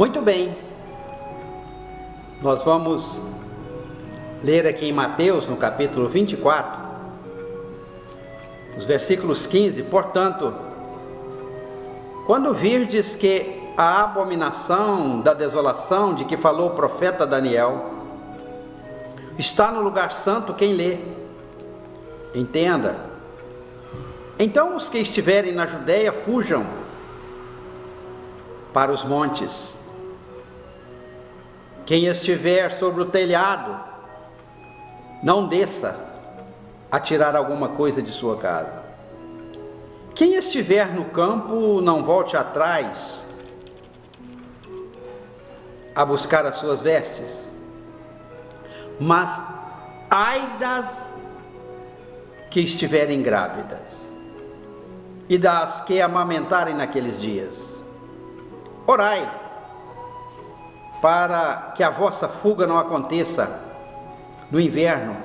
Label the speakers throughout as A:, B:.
A: Muito bem, nós vamos ler aqui em Mateus, no capítulo 24, os versículos 15. Portanto, quando virdes que a abominação da desolação de que falou o profeta Daniel está no lugar santo, quem lê, entenda. Então os que estiverem na Judéia fujam para os montes. Quem estiver sobre o telhado, não desça a tirar alguma coisa de sua casa. Quem estiver no campo, não volte atrás a buscar as suas vestes. Mas ai das que estiverem grávidas e das que amamentarem naqueles dias. Orai para que a vossa fuga não aconteça no inverno,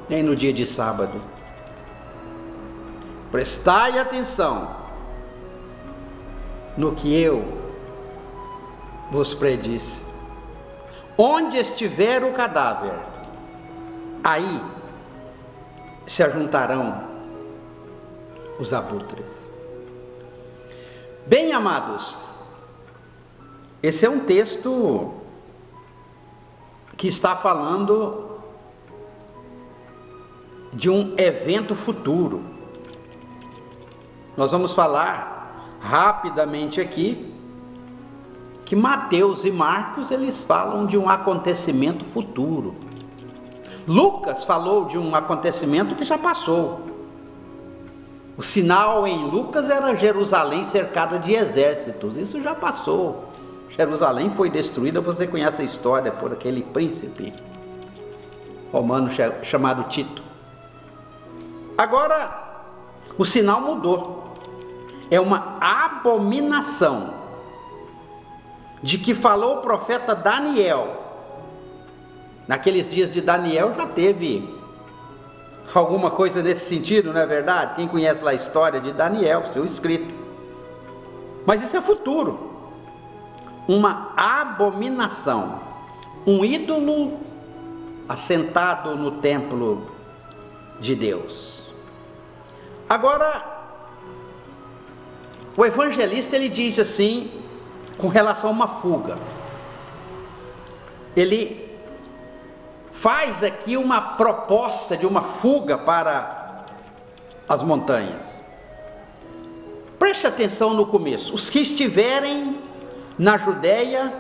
A: nem no dia de sábado. Prestai atenção no que eu vos predisse. Onde estiver o cadáver, aí se ajuntarão os abutres. Bem, amados, esse é um texto que está falando de um evento futuro. Nós vamos falar rapidamente aqui que Mateus e Marcos, eles falam de um acontecimento futuro. Lucas falou de um acontecimento que já passou. O sinal em Lucas era Jerusalém cercada de exércitos. Isso já passou. Jerusalém foi destruída, você conhece a história, por aquele príncipe romano chamado Tito. Agora, o sinal mudou. É uma abominação de que falou o profeta Daniel. Naqueles dias de Daniel já teve alguma coisa nesse sentido, não é verdade? Quem conhece lá a história de Daniel, seu escrito. Mas isso é futuro. Uma abominação, um ídolo assentado no templo de Deus. Agora, o evangelista ele diz assim, com relação a uma fuga. Ele faz aqui uma proposta de uma fuga para as montanhas. Preste atenção no começo. Os que estiverem na Judéia,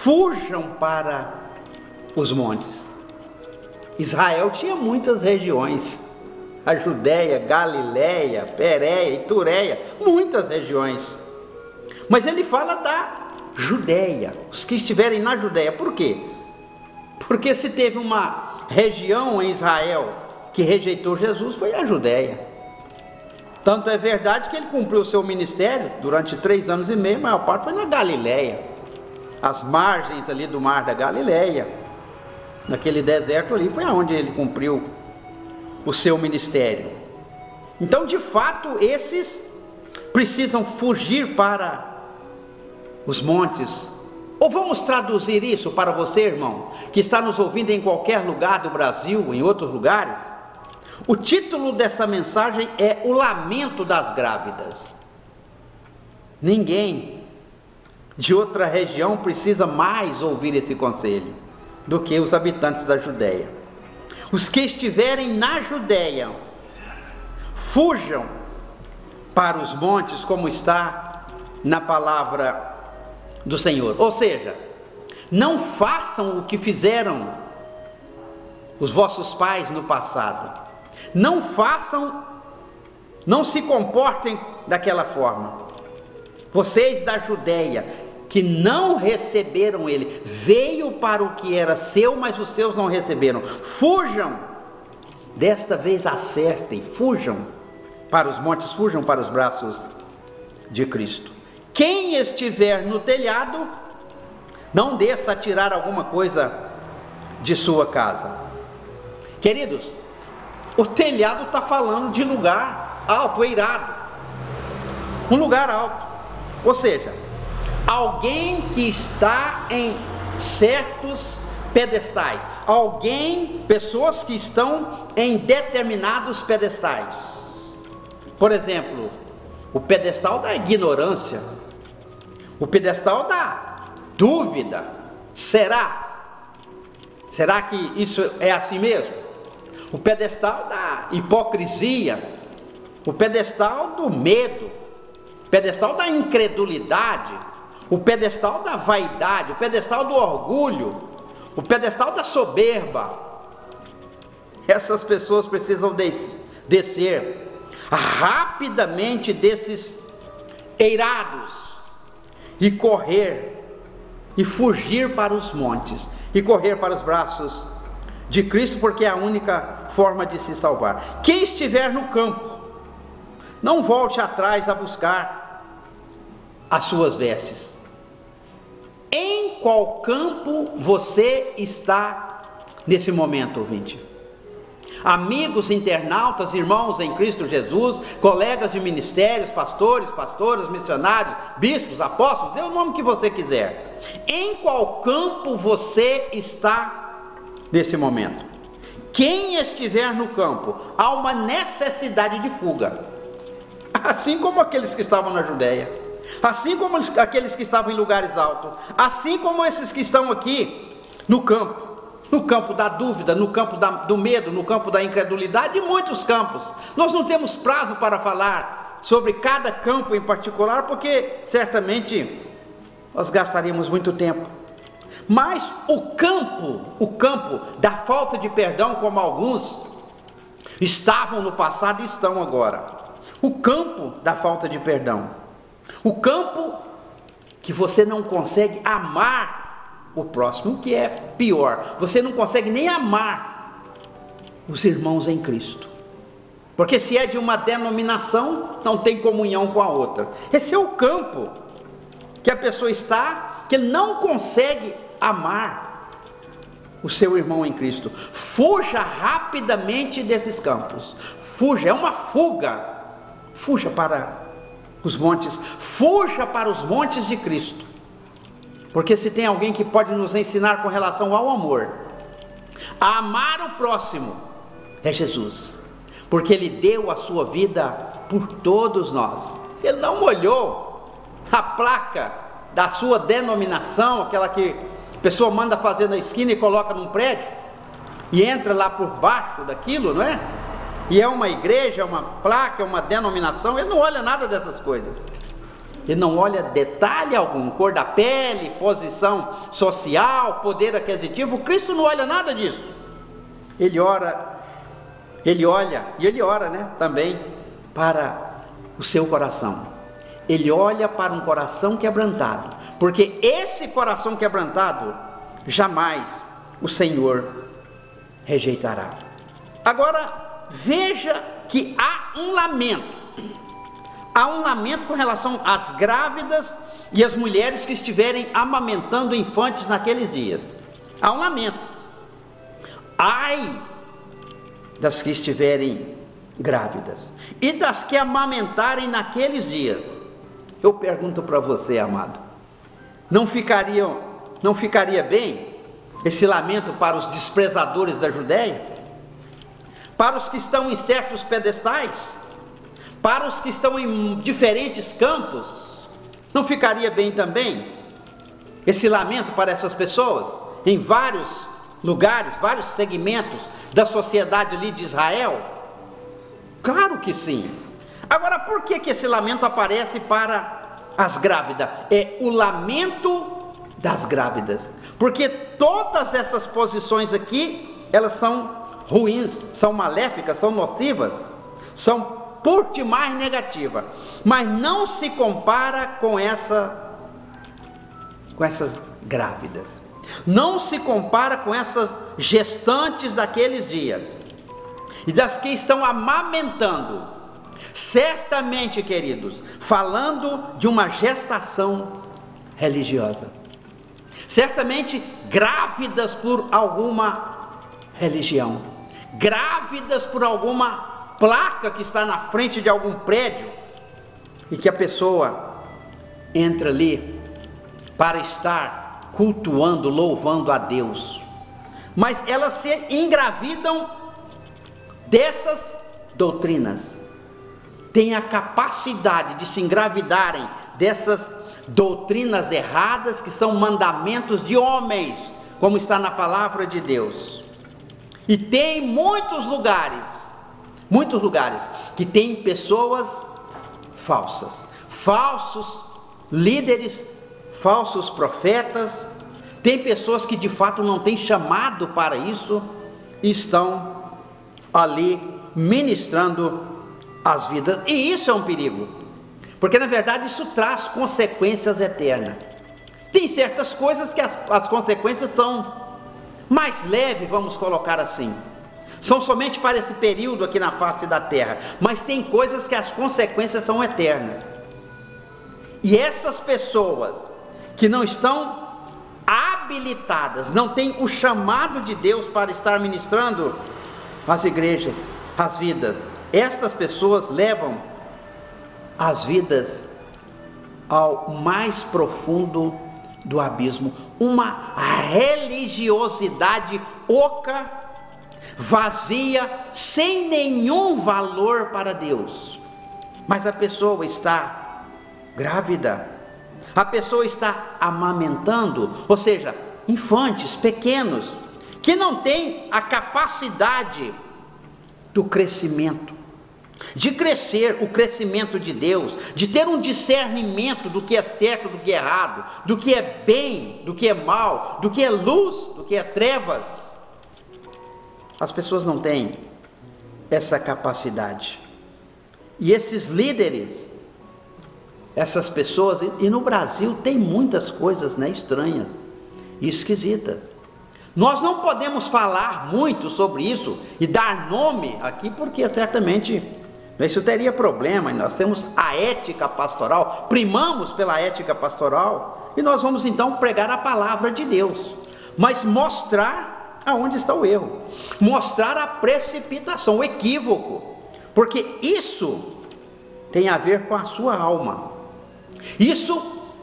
A: fujam para os montes. Israel tinha muitas regiões. A Judéia, Galiléia, Pérea e Tureia, muitas regiões. Mas ele fala da Judéia, os que estiverem na Judéia. Por quê? Porque se teve uma região em Israel que rejeitou Jesus, foi a Judéia. Tanto é verdade que ele cumpriu o seu ministério durante 3 anos e meio, a maior parte foi na Galiléia, as margens ali do mar da Galiléia, naquele deserto ali, foi onde ele cumpriu o seu ministério. Então, de fato, esses precisam fugir para os montes. Ou vamos traduzir isso para você, irmão, que está nos ouvindo em qualquer lugar do Brasil, em outros lugares? O título dessa mensagem é O Lamento das Grávidas. Ninguém de outra região precisa mais ouvir esse conselho do que os habitantes da Judéia. Os que estiverem na Judéia, fujam para os montes, como está na palavra do Senhor. Ou seja, não façam o que fizeram os vossos pais no passado. Não façam, não se comportem daquela forma. Vocês da Judéia, que não receberam ele, veio para o que era seu, mas os seus não receberam. Fujam, desta vez acertem, fujam para os montes, fujam para os braços de Cristo. Quem estiver no telhado, não desça a tirar alguma coisa de sua casa. Queridos, o telhado está falando de lugar alto, eirado. Um lugar alto. Ou seja, alguém que está em certos pedestais, pessoas que estão em determinados pedestais. Por exemplo, o pedestal da ignorância, o pedestal da dúvida. Será que isso é assim mesmo? O pedestal da hipocrisia, o pedestal do medo, o pedestal da incredulidade, o pedestal da vaidade, o pedestal do orgulho, o pedestal da soberba. Essas pessoas precisam descer rapidamente desses eirados e correr e fugir para os montes e correr para os braços de Cristo, porque é a única forma de se salvar. Quem estiver no campo, não volte atrás a buscar as suas vestes. Em qual campo você está nesse momento, ouvinte? Amigos internautas, irmãos em Cristo Jesus, colegas de ministérios, pastores, pastoras, missionários, bispos, apóstolos, dê o nome que você quiser. Em qual campo você está nesse momento? Quem estiver no campo, há uma necessidade de fuga, assim como aqueles que estavam na Judéia, assim como aqueles que estavam em lugares altos, assim como esses que estão aqui no campo da dúvida, no campo do medo, no campo da incredulidade e muitos campos. Nós não temos prazo para falar sobre cada campo em particular, porque certamente nós gastaríamos muito tempo. Mas o campo da falta de perdão, como alguns estavam no passado e estão agora, o campo da falta de perdão, o campo que você não consegue amar o próximo, que é pior, você não consegue nem amar os irmãos em Cristo, porque se é de uma denominação, não tem comunhão com a outra. Esse é o campo que a pessoa está, que não consegue amar o seu irmão em Cristo. Fuja rapidamente desses campos, fuja, é uma fuga, fuja para os montes, fuja para os montes de Cristo. Porque se tem alguém que pode nos ensinar com relação ao amor, a amar o próximo, é Jesus. Porque Ele deu a sua vida por todos nós. Ele não olhou a placa da sua denominação, aquela que a pessoa manda fazer na esquina e coloca num prédio, e entra lá por baixo daquilo, não é? E é uma igreja, é uma placa, é uma denominação. Ele não olha nada dessas coisas. Ele não olha detalhe algum, cor da pele, posição social, poder aquisitivo. Cristo não olha nada disso. Ele olha, né, também para o seu coração. Ele olha para um coração quebrantado, porque esse coração quebrantado, jamais o Senhor rejeitará. Agora, veja que há um lamento com relação às grávidas e às mulheres que estiverem amamentando infantes naqueles dias. Há um lamento. Ai das que estiverem grávidas e das que amamentarem naqueles dias. Eu pergunto para você, amado, não ficaria bem esse lamento para os desprezadores da Judéia? Para os que estão em certos pedestais? Para os que estão em diferentes campos? Não ficaria bem também esse lamento para essas pessoas em vários lugares, vários segmentos da sociedade ali de Israel? Claro que sim. Agora, por que esse lamento aparece para as grávidas? É o lamento das grávidas, porque todas essas posições aqui, elas são ruins, são maléficas, são nocivas, são por demais negativa, mas não se compara com essas grávidas, não se compara com essas gestantes daqueles dias e das que estão amamentando. Certamente, queridos, falando de uma gestação religiosa, certamente grávidas por alguma religião, grávidas por alguma placa que está na frente de algum prédio, e que a pessoa entra ali para estar cultuando, louvando a Deus, mas elas se engravidam dessas doutrinas, têm a capacidade de se engravidarem dessas doutrinas erradas, que são mandamentos de homens, como está na palavra de Deus. E tem muitos lugares que tem pessoas falsas, falsos líderes, falsos profetas, tem pessoas que de fato não têm chamado para isso, e estão ali ministrando as vidas, e isso é um perigo, porque na verdade isso traz consequências eternas. Tem certas coisas que as consequências são mais leves, vamos colocar assim, são somente para esse período aqui na face da terra, mas tem coisas que as consequências são eternas. E essas pessoas que não estão habilitadas, não têm o chamado de Deus para estar ministrando as igrejas, as vidas, estas pessoas levam as vidas ao mais profundo do abismo, uma religiosidade oca, vazia, sem nenhum valor para Deus. Mas a pessoa está grávida, a pessoa está amamentando, ou seja, infantes pequenos, que não têm a capacidade do crescimento, de crescer, o crescimento de Deus, de ter um discernimento do que é certo, do que é errado, do que é bem, do que é mal, do que é luz, do que é trevas. As pessoas não têm essa capacidade. E esses líderes, essas pessoas, e no Brasil tem muitas coisas, né, estranhas e esquisitas. Nós não podemos falar muito sobre isso e dar nome aqui, porque certamente isso teria problema. Nós temos a ética pastoral, primamos pela ética pastoral, e nós vamos então pregar a palavra de Deus, mas mostrar aonde está o erro, mostrar a precipitação, o equívoco, porque isso tem a ver com a sua alma. Isso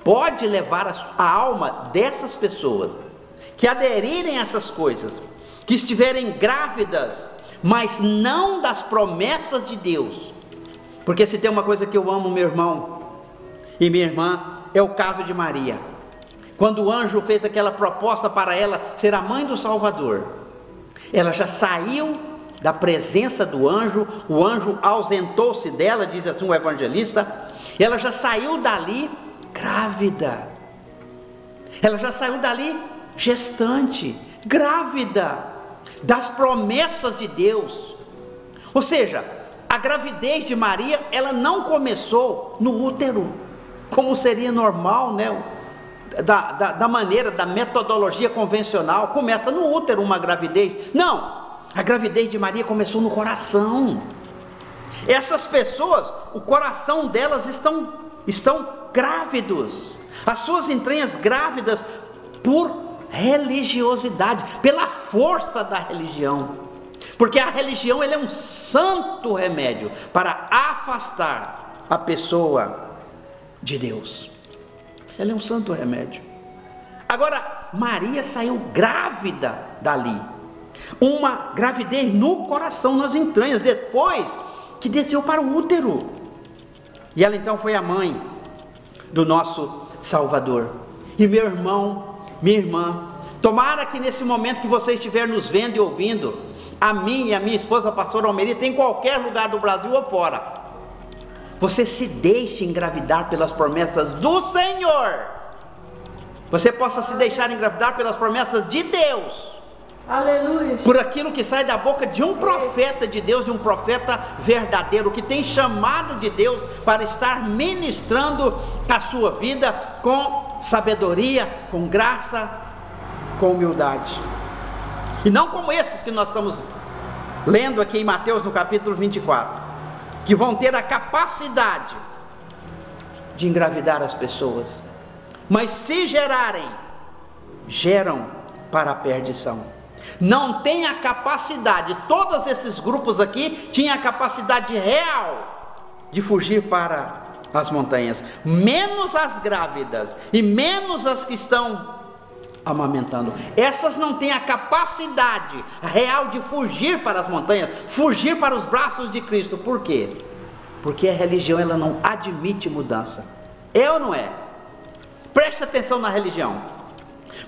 A: pode levar a alma dessas pessoas que aderirem a essas coisas, que estiverem grávidas, mas não das promessas de Deus. Porque se tem uma coisa que eu amo, meu irmão e minha irmã, é o caso de Maria. Quando o anjo fez aquela proposta para ela ser a mãe do Salvador, ela já saiu da presença do anjo, o anjo ausentou-se dela, diz assim o evangelista, ela já saiu dali grávida, ela já saiu dali gestante, grávida das promessas de Deus. Ou seja, a gravidez de Maria, ela não começou no útero, como seria normal, né? Da maneira, da metodologia convencional, começa no útero uma gravidez. Não, a gravidez de Maria começou no coração. Essas pessoas, o coração delas estão grávidos, as suas entranhas grávidas por religiosidade, pela força da religião, porque a religião é um santo remédio para afastar a pessoa de Deus. Ela é um santo remédio. Agora, Maria saiu grávida dali, uma gravidez no coração, nas entranhas, depois que desceu para o útero, e ela então foi a mãe do nosso Salvador. E meu irmão, minha irmã, tomara que nesse momento que você estiver nos vendo e ouvindo, a mim e a minha esposa, a pastora Almerita, em qualquer lugar do Brasil ou fora, você se deixe engravidar pelas promessas do Senhor, você possa se deixar engravidar pelas promessas de Deus,
B: aleluia,
A: por aquilo que sai da boca de um profeta de Deus, de um profeta verdadeiro, que tem chamado de Deus para estar ministrando a sua vida com sabedoria, com graça, com humildade, e não como esses que nós estamos lendo aqui em Mateus no capítulo 24, que vão ter a capacidade de engravidar as pessoas, mas se gerarem, geram para a perdição. Não tem a capacidade, todos esses grupos aqui tinham a capacidade real de fugir para as montanhas, menos as grávidas e menos as que estão amamentando. Essas não têm a capacidade real de fugir para as montanhas, fugir para os braços de Cristo. Por quê? Porque a religião, ela não admite mudança. É ou não é? Preste atenção na religião.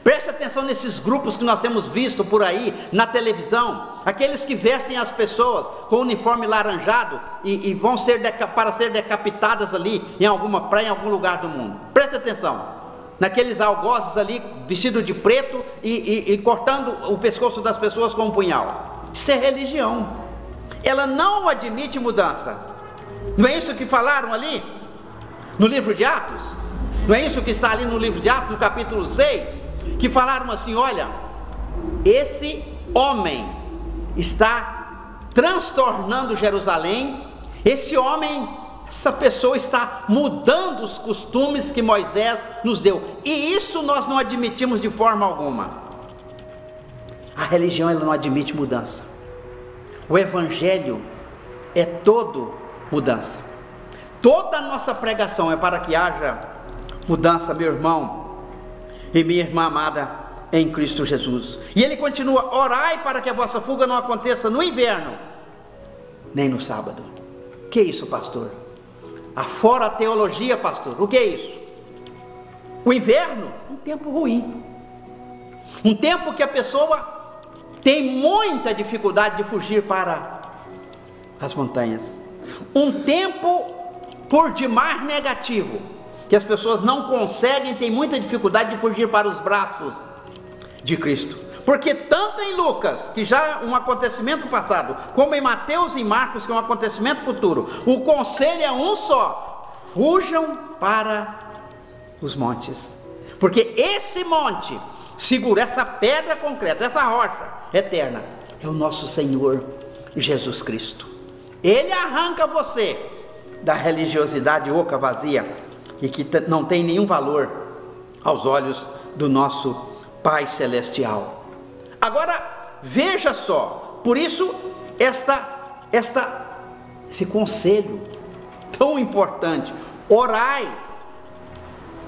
A: Preste atenção nesses grupos que nós temos visto por aí na televisão, aqueles que vestem as pessoas com uniforme laranjado e vão para ser decapitadas ali em alguma praia, em algum lugar do mundo. Preste atenção naqueles algozes ali vestidos de preto e cortando o pescoço das pessoas com um punhal. Isso é religião. Ela não admite mudança. Não é isso que falaram ali no livro de Atos? Não é isso que está ali no livro de Atos, no capítulo 6? Que falaram assim: olha, esse homem está transtornando Jerusalém, esse homem, essa pessoa está mudando os costumes que Moisés nos deu, e isso nós não admitimos de forma alguma. A religião, ela não admite mudança. O evangelho é todo mudança. Toda a nossa pregação é para que haja mudança, meu irmão e minha irmã amada em Cristo Jesus. E ele continua: orai para que a vossa fuga não aconteça no inverno, nem no sábado. Que isso, pastor? Afora a teologia, pastor. O que é isso? O inverno, um tempo ruim, um tempo que a pessoa tem muita dificuldade de fugir para as montanhas, um tempo por demais negativo, que as pessoas não conseguem, têm muita dificuldade de fugir para os braços de Cristo. Porque tanto em Lucas, que já é um acontecimento passado, como em Mateus e Marcos, que é um acontecimento futuro, o conselho é um só: fujam para os montes. Porque esse monte segura, essa pedra concreta, essa rocha eterna, é o nosso Senhor Jesus Cristo. Ele arranca você da religiosidade oca, vazia, e que não tem nenhum valor aos olhos do nosso Pai Celestial. Agora, veja só, por isso, esse conselho tão importante: orai.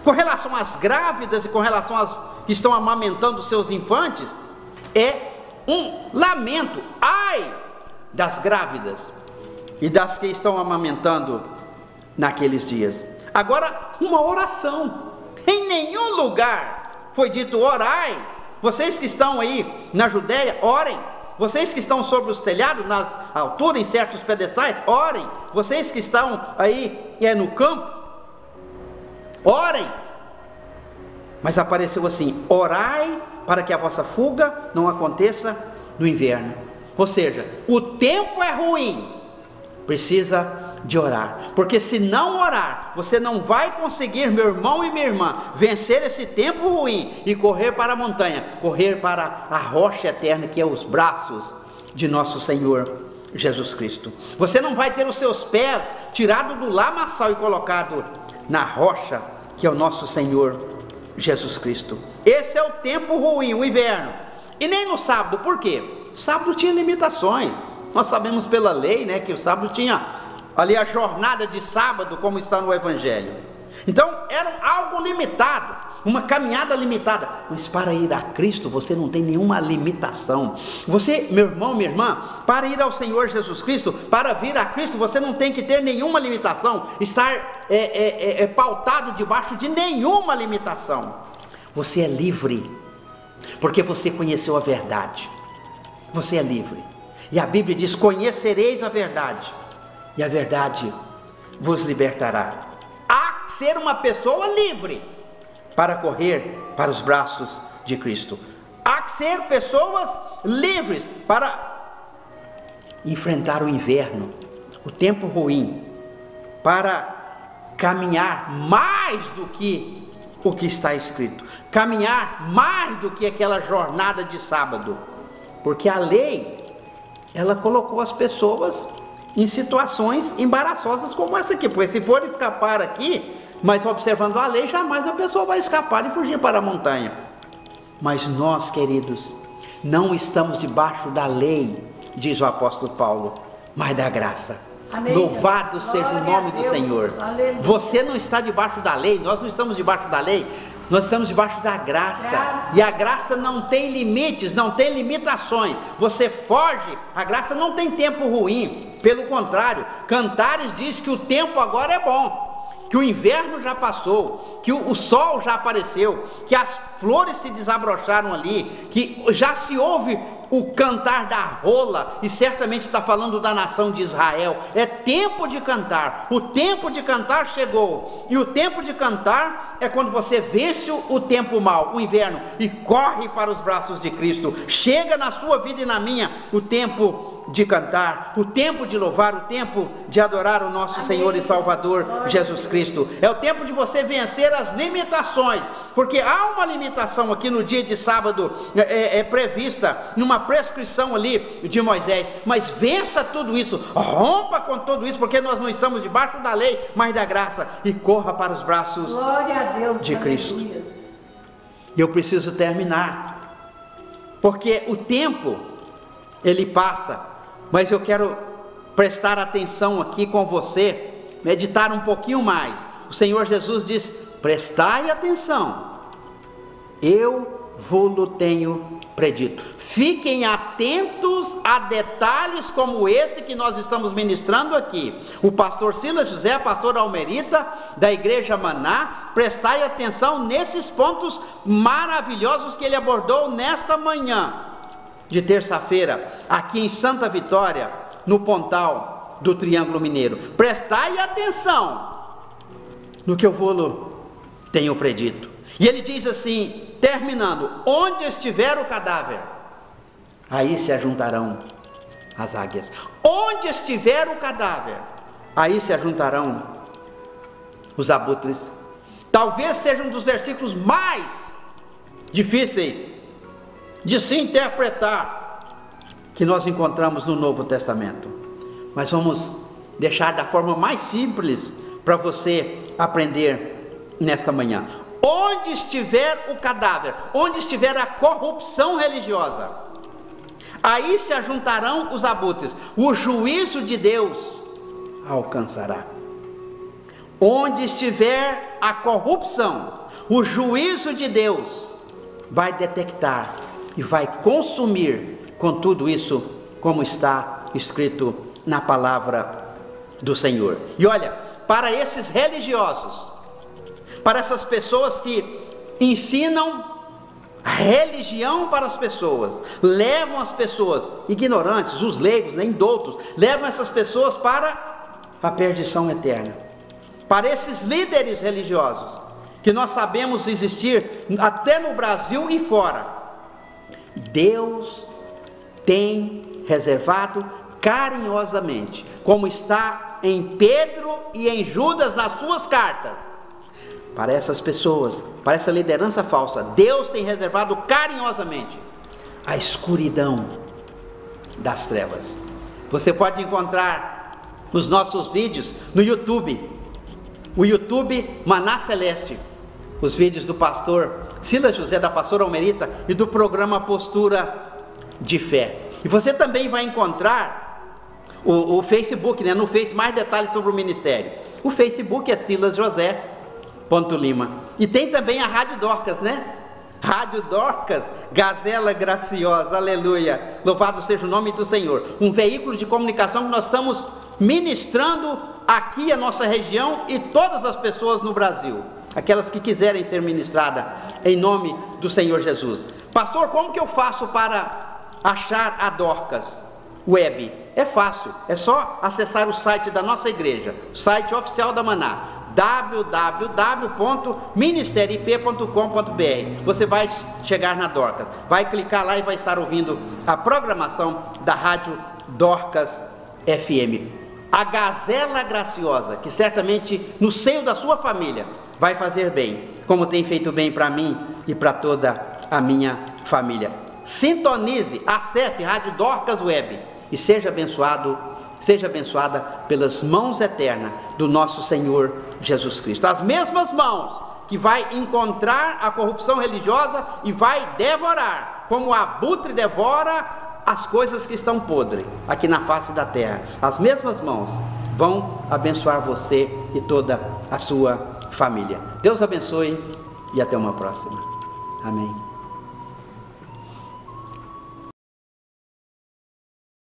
A: Com relação às grávidas e com relação às que estão amamentando seus infantes, é um lamento. Ai das grávidas e das que estão amamentando naqueles dias. Agora, uma oração. Em nenhum lugar foi dito orai. Vocês que estão aí na Judéia, orem. Vocês que estão sobre os telhados, nas alturas, em certos pedestais, orem. Vocês que estão aí no campo, orem. Mas apareceu assim: orai para que a vossa fuga não aconteça no inverno. Ou seja, o tempo é ruim, precisa de orar, porque se não orar, você não vai conseguir, meu irmão e minha irmã, vencer esse tempo ruim e correr para a montanha, correr para a rocha eterna, que é os braços de nosso Senhor Jesus Cristo. Você não vai ter os seus pés tirados do lamaçal e colocado na rocha, que é o nosso Senhor Jesus Cristo. Esse é o tempo ruim, o inverno. E nem no sábado. Por quê? Sábado tinha limitações. Nós sabemos pela lei, que o sábado tinha ali a jornada de sábado, como está no Evangelho. Então era algo limitado, uma caminhada limitada. Mas para ir a Cristo você não tem nenhuma limitação. Você, meu irmão, minha irmã, para ir ao Senhor Jesus Cristo, para vir a Cristo, você não tem que ter nenhuma limitação, estar pautado debaixo de nenhuma limitação. Você é livre, porque você conheceu a verdade. Você é livre. E a Bíblia diz: conhecereis a verdade, e a verdade vos libertará. Há que ser uma pessoa livre para correr para os braços de Cristo. Há que ser pessoas livres para enfrentar o inverno, o tempo ruim, para caminhar mais do que o que está escrito, caminhar mais do que aquela jornada de sábado, porque a lei, ela colocou as pessoas em situações embaraçosas como essa aqui, porque se for escapar aqui, mas observando a lei, jamais a pessoa vai escapar e fugir para a montanha. Mas nós, queridos, não estamos debaixo da lei, diz o apóstolo Paulo, mas da graça.
B: Amém.
A: Louvado seja o nome do Senhor.
B: Aleluia.
A: Você não está debaixo da lei, nós não estamos debaixo da lei, nós estamos debaixo da graça. E a graça não tem limites, não tem limitações. Você foge, a graça não tem tempo ruim. Pelo contrário, Cantares diz que o tempo agora é bom, que o inverno já passou, que o sol já apareceu, que as flores se desabrocharam ali, que já se ouve o cantar da rola, e certamente está falando da nação de Israel. É tempo de cantar, o tempo de cantar chegou, e o tempo de cantar é quando você vence o tempo mau, o inverno, e corre para os braços de Cristo. Chega na sua vida e na minha o tempo de cantar, o tempo de louvar, o tempo de adorar o nosso Senhor e Salvador Jesus Cristo. É o tempo de você vencer as limitações, porque há uma limitação aqui no dia de sábado, prevista numa prescrição ali de Moisés, mas vença tudo isso, rompa com tudo isso, porque nós não estamos debaixo da lei, mas da graça, e corra para os braços de Cristo. E eu preciso terminar, porque o tempo ele passa, mas eu quero prestar atenção aqui com você, meditar um pouquinho mais. O Senhor Jesus diz: prestai atenção, eu vou-lo tenho predito. Fiquem atentos a detalhes como esse que nós estamos ministrando aqui. O pastor Silas José, pastor Almerita, da igreja Maná, prestai atenção nesses pontos maravilhosos que ele abordou nesta manhã de terça-feira, aqui em Santa Vitória, no Pontal do Triângulo Mineiro. Prestai atenção no que eu vou tenho predito. E ele diz assim, terminando: onde estiver o cadáver, aí se ajuntarão as águias. Onde estiver o cadáver, aí se ajuntarão os abutres. Talvez seja um dos versículos mais difíceis de se interpretar que nós encontramos no Novo Testamento, mas vamos deixar da forma mais simples para você aprender nesta manhã. Onde estiver o cadáver, onde estiver a corrupção religiosa, aí se ajuntarão os abutres. O juízo de Deus alcançará. Onde estiver a corrupção, o juízo de Deus vai detectar e vai consumir com tudo isso, como está escrito na palavra do Senhor. E olha, para esses religiosos, para essas pessoas que ensinam religião para as pessoas, levam as pessoas ignorantes, os leigos, nem doutos, levam essas pessoas para a perdição eterna. Para esses líderes religiosos, que nós sabemos existir até no Brasil e fora, Deus tem reservado carinhosamente, como está em Pedro e em Judas nas suas cartas, para essas pessoas, para essa liderança falsa, Deus tem reservado carinhosamente a escuridão das trevas. Você pode encontrar os nossos vídeos no YouTube, o YouTube Maná Celeste, os vídeos do pastor Silas José, da pastora Almerita, e do programa Postura de Fé. E você também vai encontrar o Facebook, né? No Face, mais detalhes sobre o ministério. O Facebook é Silas José Lima. E tem também a Rádio Dorcas, né? Rádio Dorcas, Gazela Graciosa, aleluia, louvado seja o nome do Senhor. Um veículo de comunicação que nós estamos ministrando aqui a nossa região e todas as pessoas no Brasil, aquelas que quiserem ser ministradas em nome do Senhor Jesus. Pastor, como que eu faço para achar a Dorcas Web? É fácil, é só acessar o site da nossa igreja, o site oficial da Maná, www.ministeriop.com.br. Você vai chegar na Dorcas, vai clicar lá e vai estar ouvindo a programação da Rádio Dorcas FM. A Gazela Graciosa, que certamente no seio da sua família vai fazer bem, como tem feito bem para mim e para toda a minha família. Sintonize, acesse Rádio Dorcas Web e seja abençoada pelas mãos eternas do nosso Senhor Jesus Cristo. As mesmas mãos que vai encontrar a corrupção religiosa e vai devorar, como o abutre devora as coisas que estão podres aqui na face da terra. As mesmas mãos vão abençoar você e toda a sua família. Deus abençoe e até uma próxima. Amém.